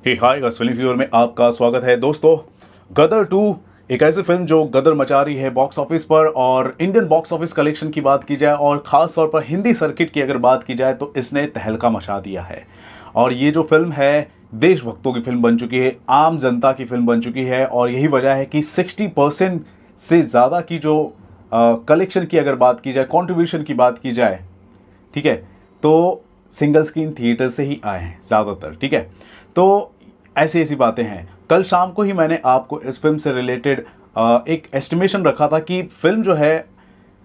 हे hi guys, film viewer में आपका स्वागत है। दोस्तों, गदर 2 एक ऐसी फिल्म जो गदर मचा रही है बॉक्स ऑफिस पर। और इंडियन बॉक्स ऑफिस कलेक्शन की बात की जाए और ख़ास तौर पर हिंदी सर्किट की अगर बात की जाए तो इसने तहलका मचा दिया है। और ये जो फिल्म है देशभक्तों की फिल्म बन चुकी है, आम जनता की फिल्म बन चुकी है। और यही वजह है कि 60% से ज़्यादा की जो कलेक्शन की अगर बात की जाए, कॉन्ट्रीब्यूशन की बात की जाए, ठीक है, तो सिंगल स्क्रीन थिएटर से ही आए हैं ज़्यादातर। ठीक है, तो ऐसी ऐसी बातें हैं। कल शाम को ही मैंने आपको इस फिल्म से रिलेटेड एक एस्टिमेशन रखा था कि फिल्म जो है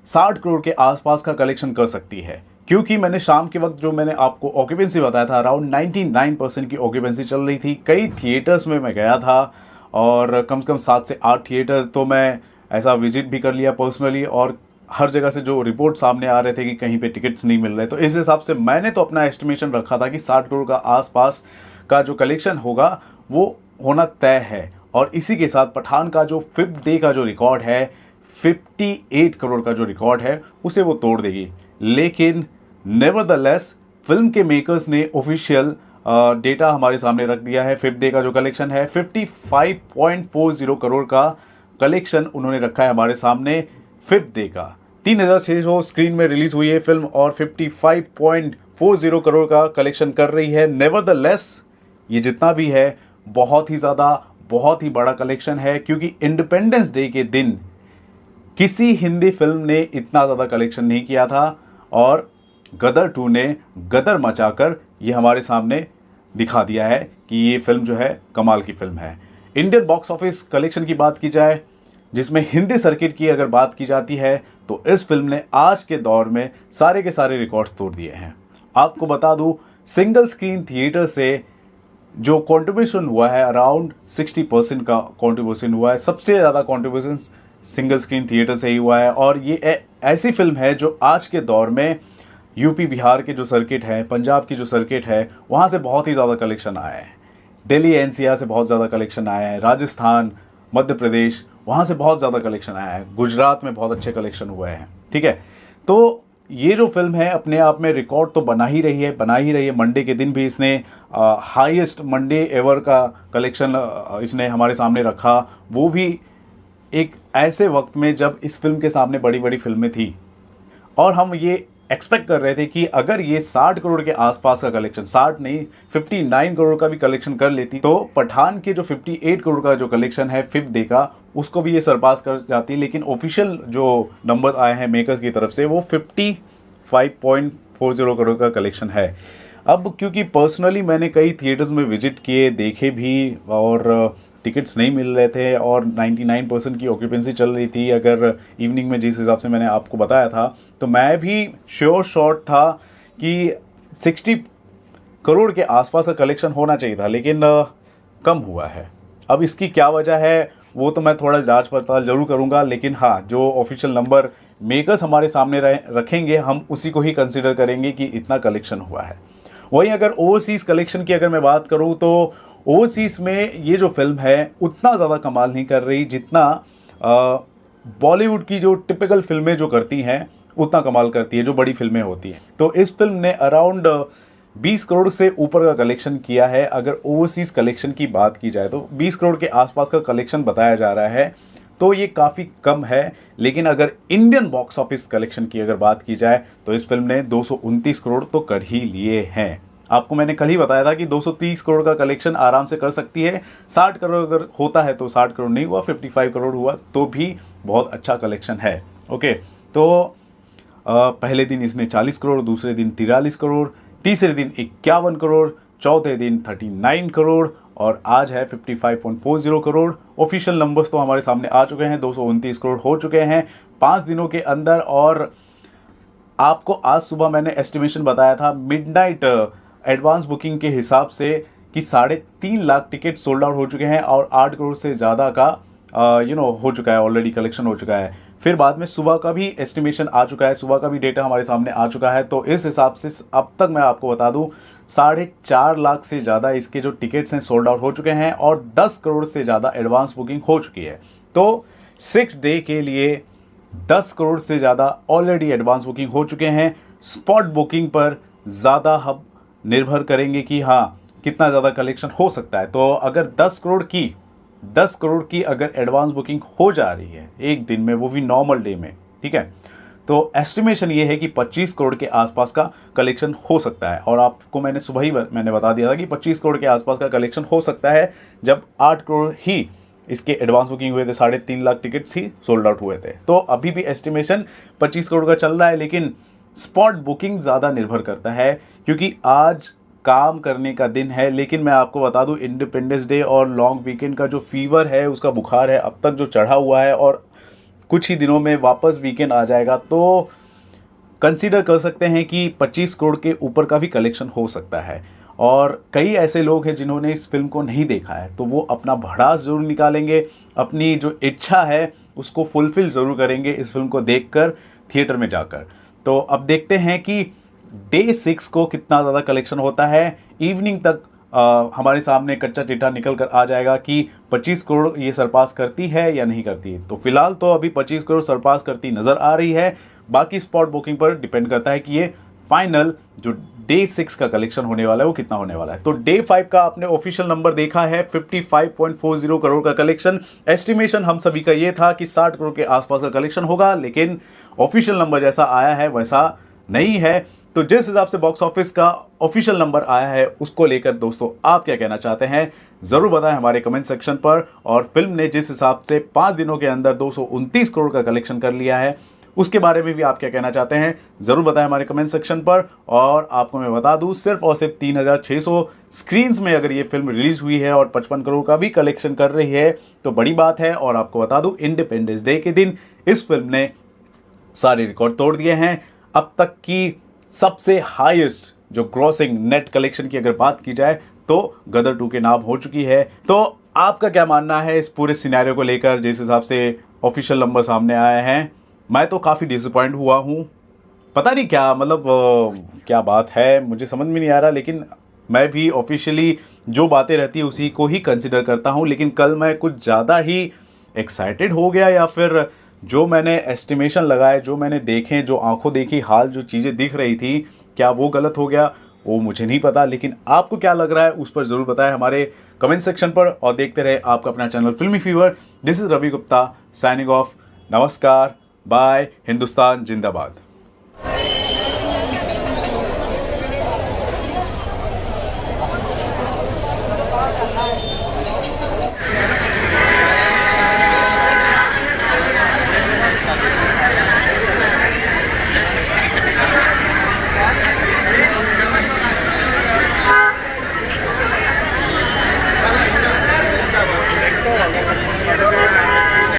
60 करोड़ के आसपास का कलेक्शन कर सकती है, क्योंकि मैंने शाम के वक्त जो मैंने आपको ऑक्यूपेंसी बताया था, अराउंड 99% की ऑक्यूपेंसी चल रही थी। कई थिएटर्स में मैं गया था और कम से कम 7 से 8 थिएटर तो मैं ऐसा विजिट भी कर लिया पर्सनली। और हर जगह से जो रिपोर्ट सामने आ रहे थे कि कहीं पे टिकट्स नहीं मिल रहे, तो इस हिसाब से मैंने तो अपना एस्टिमेशन रखा था कि 60 करोड़ का आसपास का जो कलेक्शन होगा वो होना तय है। और इसी के साथ पठान का जो 5th डे का जो रिकॉर्ड है, 58 करोड़ का जो रिकॉर्ड है, उसे वो तोड़ देगी। लेकिन नेवरदलेस फिल्म के मेकर्स ने ऑफिशियल डेटा हमारे सामने रख दिया है। 5th डे का जो कलेक्शन है 55.40 करोड़ का कलेक्शन उन्होंने रखा है हमारे सामने 5th डे का। 3600 स्क्रीन में रिलीज हुई है फिल्म और 55.40 करोड़ का कलेक्शन कर रही है। नेवरदलेस ये जितना भी है बहुत ही ज़्यादा, बहुत ही बड़ा कलेक्शन है, क्योंकि इंडिपेंडेंस डे के दिन किसी हिंदी फिल्म ने इतना ज़्यादा कलेक्शन नहीं किया था। और गदर 2 ने गदर मचाकर ये हमारे सामने दिखा दिया है कि ये फिल्म जो है कमाल की फिल्म है। इंडियन बॉक्स ऑफिस कलेक्शन की बात की जाए, जिसमें हिंदी सर्किट की अगर बात की जाती है, तो इस फिल्म ने आज के दौर में सारे के सारे रिकॉर्ड्स तोड़ दिए हैं। आपको बता दूं, सिंगल स्क्रीन थिएटर से जो कंट्रीब्यूशन हुआ है, अराउंड 60% का कंट्रीब्यूशन हुआ है। सबसे ज़्यादा कंट्रीब्यूशन सिंगल स्क्रीन थिएटर से ही हुआ है। और ये ऐसी फिल्म है जो आज के दौर में यूपी बिहार के जो सर्किट है, पंजाब की जो सर्किट है, वहाँ से बहुत ही ज़्यादा कलेक्शन आया है। दिल्ली एनसीआर से बहुत ज़्यादा कलेक्शन आया है। राजस्थान, मध्य प्रदेश, वहाँ से बहुत ज़्यादा कलेक्शन आया है। गुजरात में बहुत अच्छे कलेक्शन हुए हैं। ठीक है, तो ये जो फिल्म है अपने आप में रिकॉर्ड तो बना ही रही है। मंडे के दिन भी इसने हाईएस्ट मंडे एवर का कलेक्शन इसने हमारे सामने रखा, वो भी एक ऐसे वक्त में जब इस फिल्म के सामने बड़ी बड़ी फिल्में थी। और हम ये एक्सपेक्ट कर रहे थे कि अगर ये 60 करोड़ के आसपास का कलेक्शन, 60 नहीं 59 करोड़ का भी कलेक्शन कर लेती, तो पठान के जो 58 करोड़ का जो कलेक्शन है 5th डे का, उसको भी ये सरपास कर जाती। लेकिन ऑफिशियल जो नंबर आए हैं मेकर्स की तरफ से, वो 55.40 करोड़ का कलेक्शन है। अब क्योंकि पर्सनली मैंने कई थिएटर्स में विजिट किए, देखे भी, और टिकट्स नहीं मिल रहे थे और 99% की ऑक्यूपेंसी चल रही थी अगर इवनिंग में, जिस हिसाब से मैंने आपको बताया था, तो मैं भी श्योर शॉट था कि 60 करोड़ के आसपास का कलेक्शन होना चाहिए था। लेकिन कम हुआ है। अब इसकी क्या वजह है वो तो मैं थोड़ा जांच पड़ताल जरूर करूंगा। लेकिन हाँ, जो ऑफिशियल नंबर मेकर्स हमारे सामने रखेंगे, हम उसी को ही कंसिडर करेंगे कि इतना कलेक्शन हुआ है। वहीं अगर ओवरसीज़ कलेक्शन की अगर मैं बात करूँ, तो ओवरसीज़ में ये जो फिल्म है उतना ज़्यादा कमाल नहीं कर रही जितना बॉलीवुड की जो टिपिकल फिल्में जो करती हैं उतना कमाल करती है, जो बड़ी फिल्में होती हैं। तो इस फिल्म ने अराउंड 20 करोड़ से ऊपर का कलेक्शन किया है। अगर ओवरसीज़ कलेक्शन की बात की जाए तो 20 करोड़ के आसपास का कलेक्शन बताया जा रहा है, तो ये काफ़ी कम है। लेकिन अगर इंडियन बॉक्स ऑफिस कलेक्शन की अगर बात की जाए तो इस फिल्म ने 229 करोड़ तो कर ही लिए हैं। आपको मैंने कल ही बताया था कि 230 करोड़ का कलेक्शन आराम से कर सकती है। 60 करोड़ अगर होता है तो 60 करोड़ नहीं हुआ, 55 करोड़ हुआ तो भी बहुत अच्छा कलेक्शन है। ओके, तो पहले दिन इसने 40 करोड़, दूसरे दिन 43 करोड़, तीसरे दिन 51 करोड़, चौथे दिन 39 करोड़ और आज है 55.40 करोड़। ऑफिशियल नंबर्स तो हमारे सामने आ चुके हैं, 229 करोड़ हो चुके हैं 5 दिनों के अंदर। और आपको आज सुबह मैंने एस्टिमेशन बताया था मिडनाइट एडवांस बुकिंग के हिसाब से कि 3.5 लाख टिकट सोल्ड आउट हो चुके हैं और 8 करोड़ से ज़्यादा का हो चुका है, ऑलरेडी कलेक्शन हो चुका है। फिर बाद में सुबह का भी एस्टिमेशन आ चुका है, सुबह का भी डेटा हमारे सामने आ चुका है। तो इस हिसाब से अब तक मैं आपको बता दूं 4.5 लाख से ज़्यादा इसके जो टिकट्स हैं सोल्ड आउट हो चुके हैं और 10 करोड़ से ज़्यादा एडवांस बुकिंग हो चुकी है। तो 6 डे के लिए 10 करोड़ से ज़्यादा ऑलरेडी एडवांस बुकिंग हो चुके हैं। स्पॉट बुकिंग पर ज़्यादा हम निर्भर करेंगे कि हाँ कितना ज़्यादा कलेक्शन हो सकता है। तो अगर 10 करोड़ की अगर एडवांस बुकिंग हो जा रही है एक दिन में, वो भी नॉर्मल डे में, ठीक है, तो एस्टिमेशन ये है कि 25 करोड़ के आसपास का कलेक्शन हो सकता है। और आपको मैंने सुबह ही मैंने बता दिया था कि 25 करोड़ के आसपास का कलेक्शन हो सकता है, जब 8 करोड़ ही इसके एडवांस बुकिंग हुए थे, 3.5 लाख टिकट्स ही सोल्ड आउट हुए थे। तो अभी भी एस्टिमेशन 25 करोड़ का चल रहा है, लेकिन स्पॉट बुकिंग ज़्यादा निर्भर करता है, क्योंकि आज काम करने का दिन है। लेकिन मैं आपको बता दूं, इंडिपेंडेंस डे और लॉन्ग वीकेंड का जो फीवर है, उसका बुखार है अब तक जो चढ़ा हुआ है, और कुछ ही दिनों में वापस वीकेंड आ जाएगा, तो कंसीडर कर सकते हैं कि 25 करोड़ के ऊपर का भी कलेक्शन हो सकता है। और कई ऐसे लोग हैं जिन्होंने इस फिल्म को नहीं देखा है, तो वो अपना भड़ास ज़रूर निकालेंगे, अपनी जो इच्छा है उसको फुलफिल ज़रूर करेंगे इस फिल्म को देखकर, थिएटर में जाकर। तो अब देखते हैं कि डे 6 को कितना ज़्यादा कलेक्शन होता है। इवनिंग तक हमारे सामने कच्चा चिट्ठा निकल कर आ जाएगा कि 25 करोड़ ये सरपास करती है या नहीं करती। तो फिलहाल तो अभी 25 करोड़ सरपास करती नज़र आ रही है, बाकी स्पॉट बुकिंग पर डिपेंड करता है कि ये फाइनल जो डे 6 का कलेक्शन होने वाला है वो कितना होने वाला है। तो डे 5 का आपने ऑफिशियल नंबर देखा है, 55.40 करोड़ का कलेक्शन। एस्टिमेशन हम सभी का ये था कि 60 करोड़ के आसपास का कलेक्शन होगा, लेकिन ऑफिशियल नंबर जैसा आया है वैसा नहीं है। तो जिस हिसाब से बॉक्स ऑफिस का ऑफिशियल नंबर आया है, उसको लेकर दोस्तों आप क्या कहना चाहते हैं ज़रूर बताएं हमारे कमेंट सेक्शन पर। और फिल्म ने जिस हिसाब से 5 दिनों के अंदर 229 करोड़ का कलेक्शन कर लिया है, उसके बारे में भी आप क्या कहना चाहते हैं ज़रूर बताएं हमारे कमेंट सेक्शन पर। और आपको मैं बता दूं, सिर्फ और सिर्फ 3600 स्क्रीन्स में अगर ये फिल्म रिलीज हुई है और 55 करोड़ का भी कलेक्शन कर रही है, तो बड़ी बात है। और आपको बता दूं, इंडिपेंडेंस डे के दिन इस फिल्म ने सारे रिकॉर्ड तोड़ दिए हैं। अब तक की सबसे हाईएस्ट जो ग्रॉसिंग नेट कलेक्शन की अगर बात की जाए, तो गदर 2 के नाम हो चुकी है। तो आपका क्या मानना है इस पूरे सिनेरियो को लेकर, जिस हिसाब से ऑफिशियल नंबर सामने आए हैं? मैं तो काफ़ी डिसअपॉइंट हुआ हूँ, पता नहीं क्या मतलब क्या बात है, मुझे समझ में नहीं आ रहा। लेकिन मैं भी ऑफिशियली जो बातें रहती है उसी को ही कंसिडर करता हूँ, लेकिन कल मैं कुछ ज़्यादा ही एक्साइटेड हो गया, या फिर जो मैंने एस्टिमेशन लगाए, जो मैंने देखे, जो आंखों देखी हाल जो चीज़ें दिख रही थी, क्या वो गलत हो गया वो मुझे नहीं पता। लेकिन आपको क्या लग रहा है उस पर ज़रूर बताएं हमारे कमेंट सेक्शन पर। और देखते रहे आपका अपना channel Filmy fever. This is Ravi Gupta signing off. नमस्कार, बाय, हिंदुस्तान जिंदाबाद।